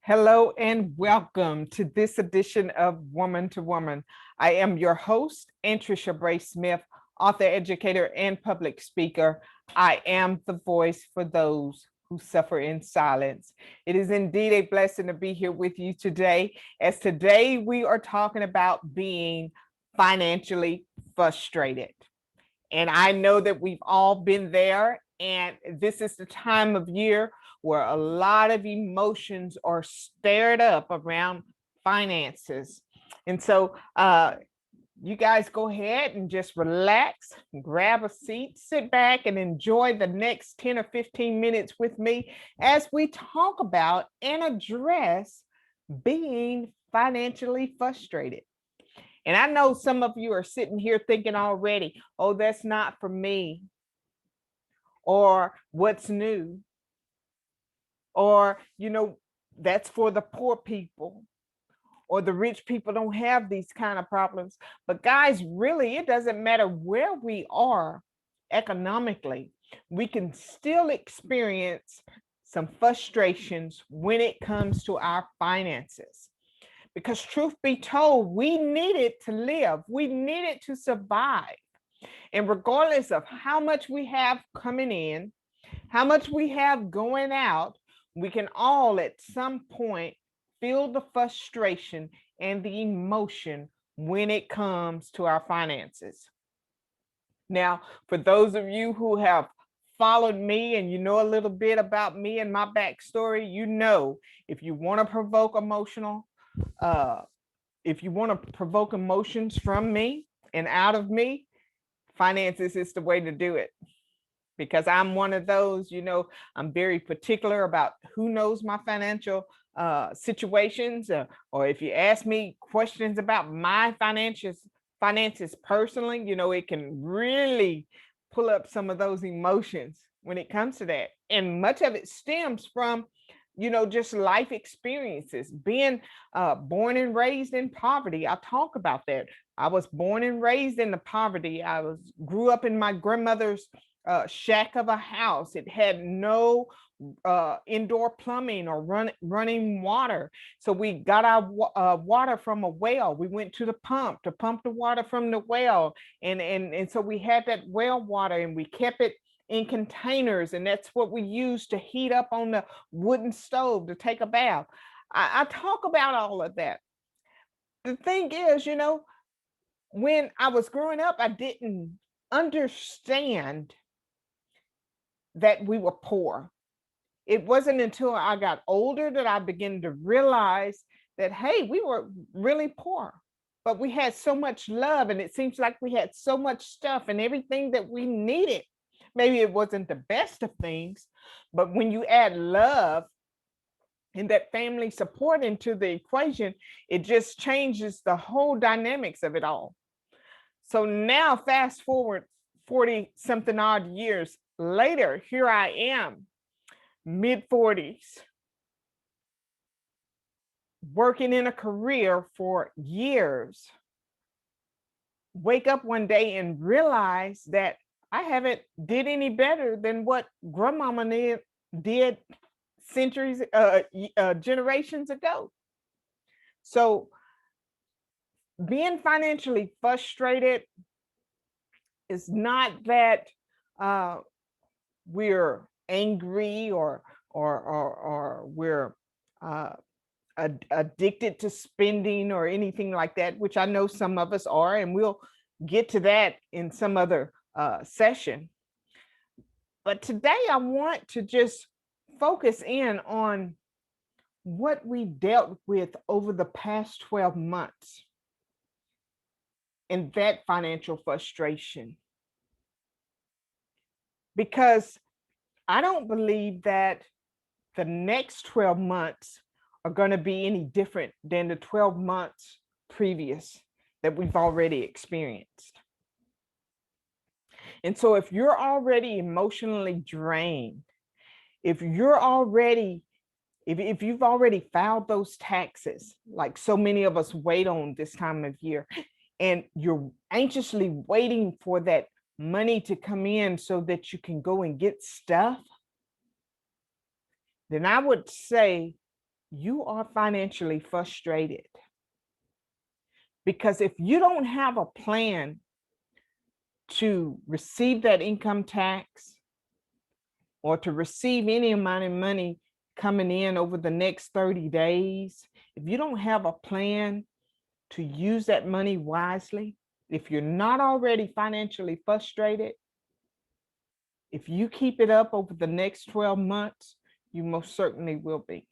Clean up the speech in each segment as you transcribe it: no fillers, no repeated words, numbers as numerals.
Hello and welcome to this edition of Woman to Woman. I am your host, Anntricia Bray Smith, author, educator, and public speaker. I am the voice for those who suffer in silence. It is indeed a blessing to be here with you today, as today we are talking about being financially frustrated. And I know that we've all been there, and this is the time of year where a lot of emotions are stirred up around finances. And so you guys go ahead and just relax, grab a seat, sit back, and enjoy the next 10 or 15 minutes with me as we talk about and address being financially frustrated. And I know some of you are sitting here thinking already, oh, that's not for me, or what's new, or, that's for the poor people, or the rich people don't have these kind of problems. But guys, really, it doesn't matter where we are economically, we can still experience some frustrations when it comes to our finances. Because truth be told, we need it to live. We need it to survive. And regardless of how much we have coming in, how much we have going out, we can all at some point feel the frustration and the emotion when it comes to our finances. Now, for those of you who have followed me and you know a little bit about me and my backstory, you know if you want to provoke emotions from me and out of me, finances is the way to do it. Because I'm one of those, I'm very particular about who knows my financial situations, or if you ask me questions about my finances personally, it can really pull up some of those emotions when it comes to that. And much of it stems from just life experiences, being born and raised in poverty. I talk about that. I was born and raised in the poverty. Grew up in my grandmother's shack of a house. It had no indoor plumbing or running water. So we got our water from a well. We went to the pump to pump the water from the well. And so we had that well water, and we kept it in containers, and that's what we used to heat up on the wooden stove to take a bath. I talk about all of that. The thing is, when I was growing up, I didn't understand that we were poor. It wasn't until I got older that I began to realize that, hey, we were really poor, but we had so much love, and it seems like we had so much stuff and everything that we needed. Maybe it wasn't the best of things, but when you add love and that family support into the equation, it just changes the whole dynamics of it all. So now, fast forward 40 something odd years later, here I am, mid 40s, working in a career for years. Wake up one day and realize that I haven't did any better than what grandmama did centuries, generations ago. So being financially frustrated is not that we're angry or we're addicted to spending or anything like that, which I know some of us are, and we'll get to that in some other session. But today I want to just focus in on what we dealt with over the past 12 months and that financial frustration. Because I don't believe that the next 12 months are going to be any different than the 12 months previous that we've already experienced. And so if you're already emotionally drained, if you've already filed those taxes, like so many of us wait on this time of year, and you're anxiously waiting for that money to come in so that you can go and get stuff, then I would say you are financially frustrated. Because if you don't have a plan to receive that income tax or to receive any amount of money coming in over the next 30 days, if you don't have a plan to use that money wisely, if you're not already financially frustrated, if you keep it up over the next 12 months, you most certainly will be.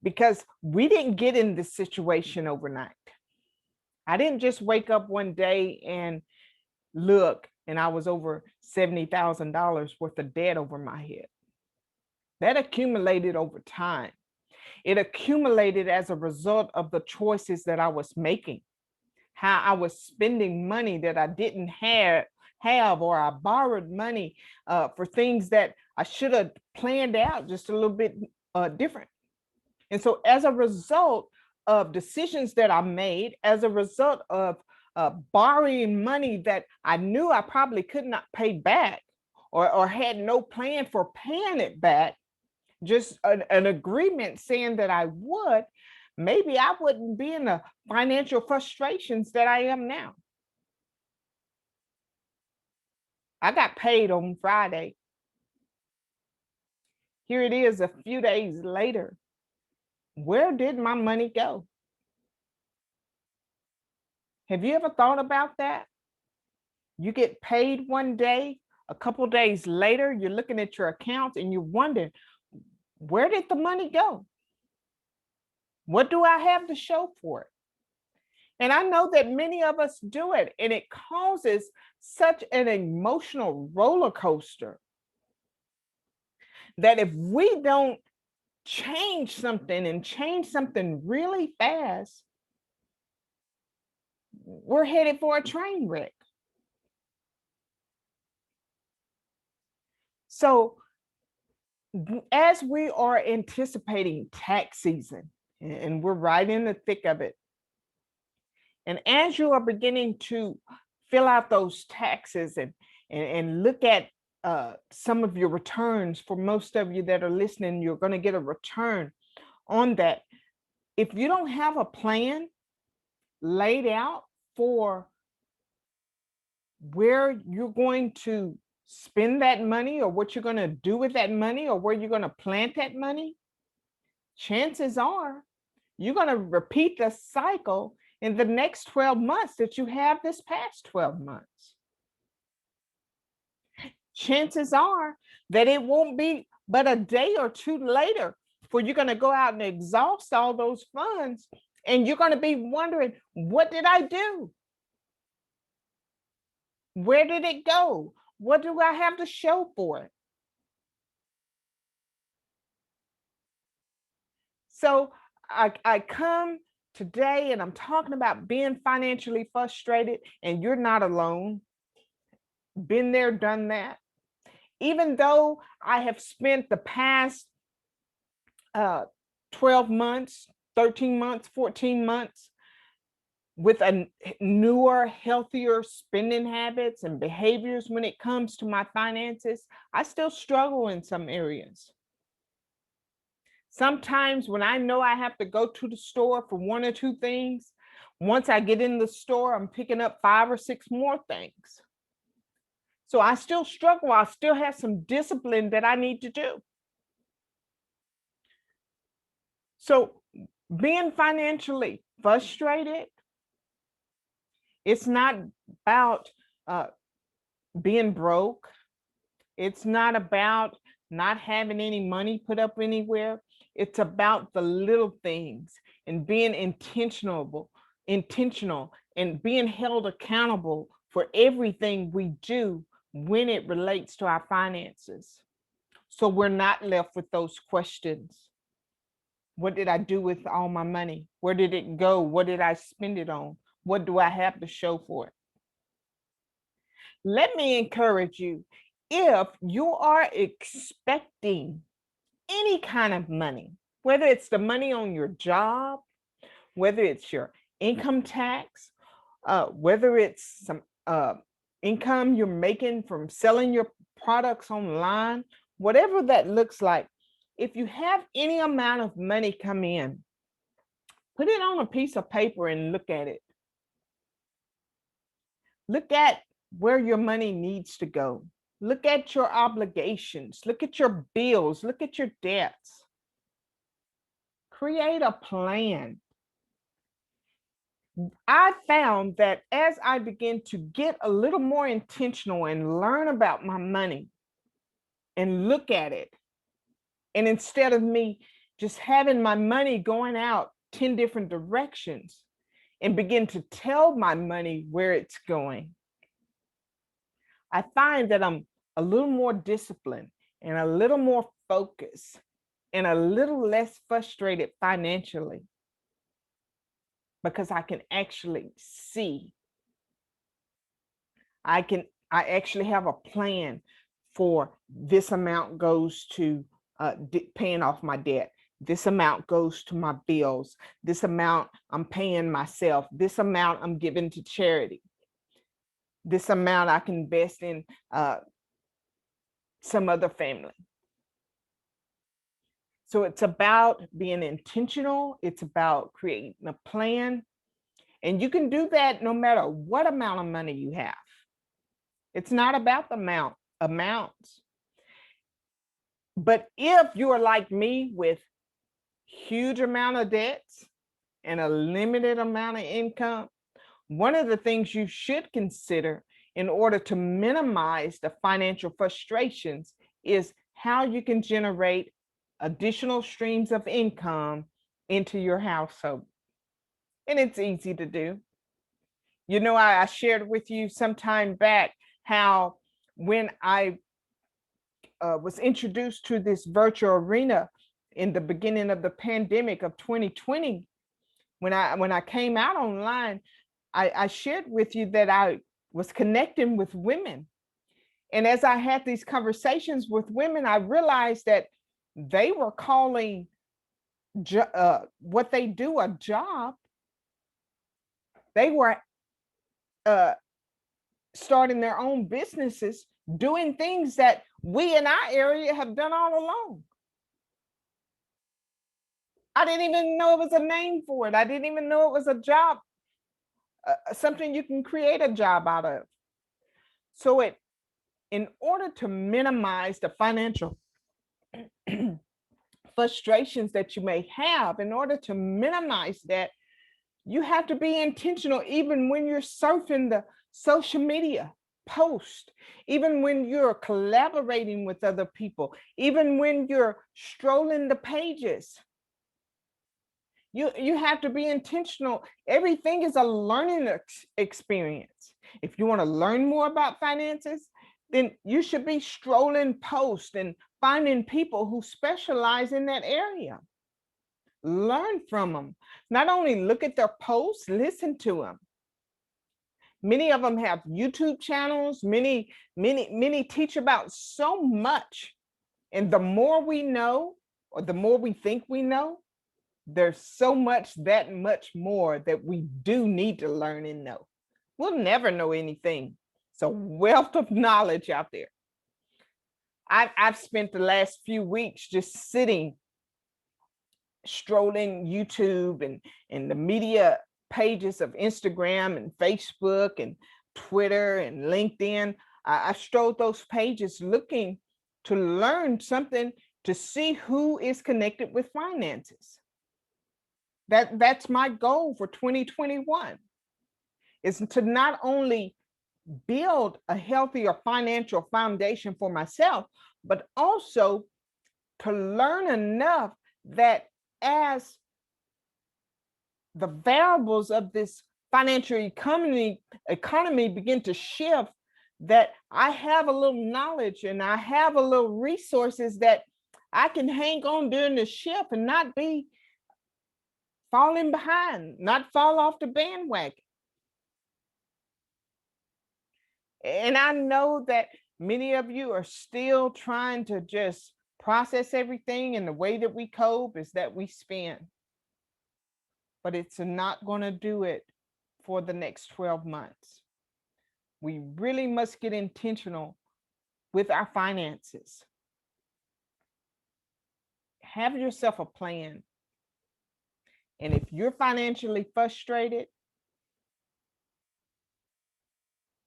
Because we didn't get in this situation overnight. I didn't just wake up one day and look, and I was over $70,000 worth of debt over my head. That accumulated over time. It accumulated as a result of the choices that I was making, how I was spending money that I didn't have, or I borrowed money for things that I should have planned out just a little bit different. And so as a result of decisions that I made, as a result of borrowing money that I knew I probably could not pay back, or had no plan for paying it back, just an agreement saying that I would, maybe I wouldn't be in the financial frustrations that I am now. I got paid on Friday. Here it is a few days later. Where did my money go? Have you ever thought about that? You get paid one day, a couple days later, you're looking at your accounts and you're wondering, where did the money go? What do I have to show for it? And I know that many of us do it, and it causes such an emotional roller coaster that if we don't change something and change something really fast, we're headed for a train wreck. So as we are anticipating tax season, and we're right in the thick of it, and as you are beginning to fill out those taxes and look at some of your returns, for most of you that are listening, you're going to get a return on that. If you don't have a plan laid out for where you're going to spend that money, or what you're going to do with that money, or where you're going to plant that money, chances are you're going to repeat the cycle in the next 12 months that you have this past 12 months. Chances are that it won't be but a day or two later for you're going to go out and exhaust all those funds, and you're going to be wondering, what did I do? Where did it go? What do I have to show for it? So I come today and I'm talking about being financially frustrated, and you're not alone. Been there, done that. Even though I have spent the past 12 months, 13 months, 14 months with a newer, healthier spending habits and behaviors when it comes to my finances, I still struggle in some areas. Sometimes when I know I have to go to the store for one or two things, once I get in the store, I'm picking up 5 or 6 more things. So I still struggle. I still have some discipline that I need to do. So being financially frustrated, it's not about being broke. It's not about not having any money put up anywhere. It's about the little things and being intentional and being held accountable for everything we do when it relates to our finances. So we're not left with those questions. What did I do with all my money? Where did it go? What did I spend it on? What do I have to show for it? Let me encourage you, if you are expecting any kind of money, whether it's the money on your job, whether it's your income tax, whether it's some income you're making from selling your products online, whatever that looks like, if you have any amount of money come in, put it on a piece of paper and look at it. Look at where your money needs to go. Look at your obligations. Look at your bills. Look at your debts. Create a plan. I found that as I begin to get a little more intentional and learn about my money and look at it, and instead of me just having my money going out 10 different directions and begin to tell my money where it's going, I find that I'm a little more disciplined and a little more focused and a little less frustrated financially, because I can actually see. I actually have a plan for this amount goes to paying off my debt. This amount goes to my bills. This amount I'm paying myself. This amount I'm giving to charity. This amount I can invest in some other family. So it's about being intentional. It's about creating a plan. And you can do that no matter what amount of money you have. It's not about the amounts. But if you're like me with huge amount of debts and a limited amount of income, one of the things you should consider in order to minimize the financial frustrations is how you can generate additional streams of income into your household. And it's easy to do. You know, I shared with you some time back how when I was introduced to this virtual arena in the beginning of the pandemic of 2020, when I came out online, I shared with you that I was connecting with women. And as I had these conversations with women, I realized that they were calling what they do a job. They were starting their own businesses, doing things that we in our area have done all along. I didn't even know it was a name for it. I didn't even know it was a job, something you can create a job out of. So in order to minimize the financial frustrations that you may have, in order to minimize that, you have to be intentional, even when you're surfing the social media post, even when you're collaborating with other people, even when you're strolling the pages. You have to be intentional. Everything is a learning experience. If you want to learn more about finances, then you should be strolling posts and finding people who specialize in that area. Learn from them. Not only look at their posts, listen to them. Many of them have YouTube channels. Many teach about so much. And the more we know, or the more we think we know, there's so much, that much more that we do need to learn and know. We'll never know anything. It's a wealth of knowledge out there. I've spent the last few weeks just sitting, strolling YouTube and the media pages of Instagram and Facebook and Twitter and LinkedIn. I strolled those pages looking to learn something, to see who is connected with finances. That's my goal for 2021, is to not only build a healthier financial foundation for myself, but also to learn enough that as the variables of this financial economy begin to shift, that I have a little knowledge and I have a little resources that I can hang on during the shift and not be falling behind, not fall off the bandwagon. And I know that many of you are still trying to just process everything, and the way that we cope is that we spend. But it's not going to do it for the next 12 months. We really must get intentional with our finances. have yourself a plan. And if you're financially frustrated,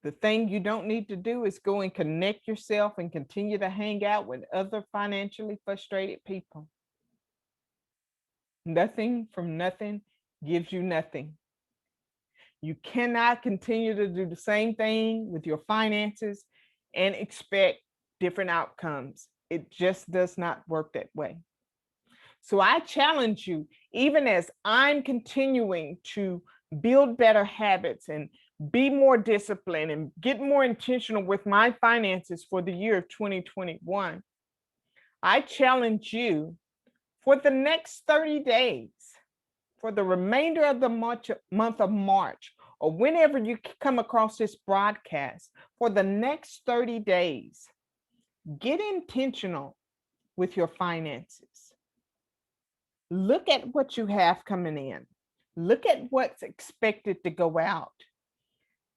the thing you don't need to do is go and connect yourself and continue to hang out with other financially frustrated people. Nothing from nothing gives you nothing. You cannot continue to do the same thing with your finances and expect different outcomes. It just does not work that way. So I challenge you, even as I'm continuing to build better habits and be more disciplined and get more intentional with my finances for the year of 2021, I challenge you for the next 30 days, for the remainder of the month of March, or whenever you come across this broadcast, for the next 30 days, get intentional with your finances. Look at what you have coming in. Look at what's expected to go out.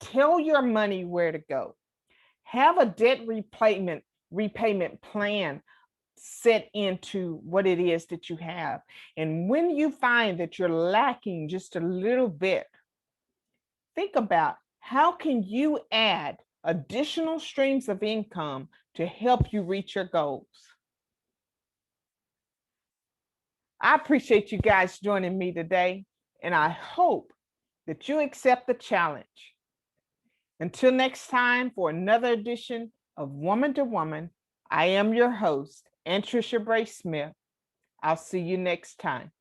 Tell your money where to go. Have a debt repayment plan set into what it is that you have. And when you find that you're lacking just a little bit, think about how can you add additional streams of income to help you reach your goals. I appreciate you guys joining me today, and I hope that you accept the challenge. Until next time, for another edition of Woman to Woman, I am your host, Anntricia Bray Smith. I'll see you next time.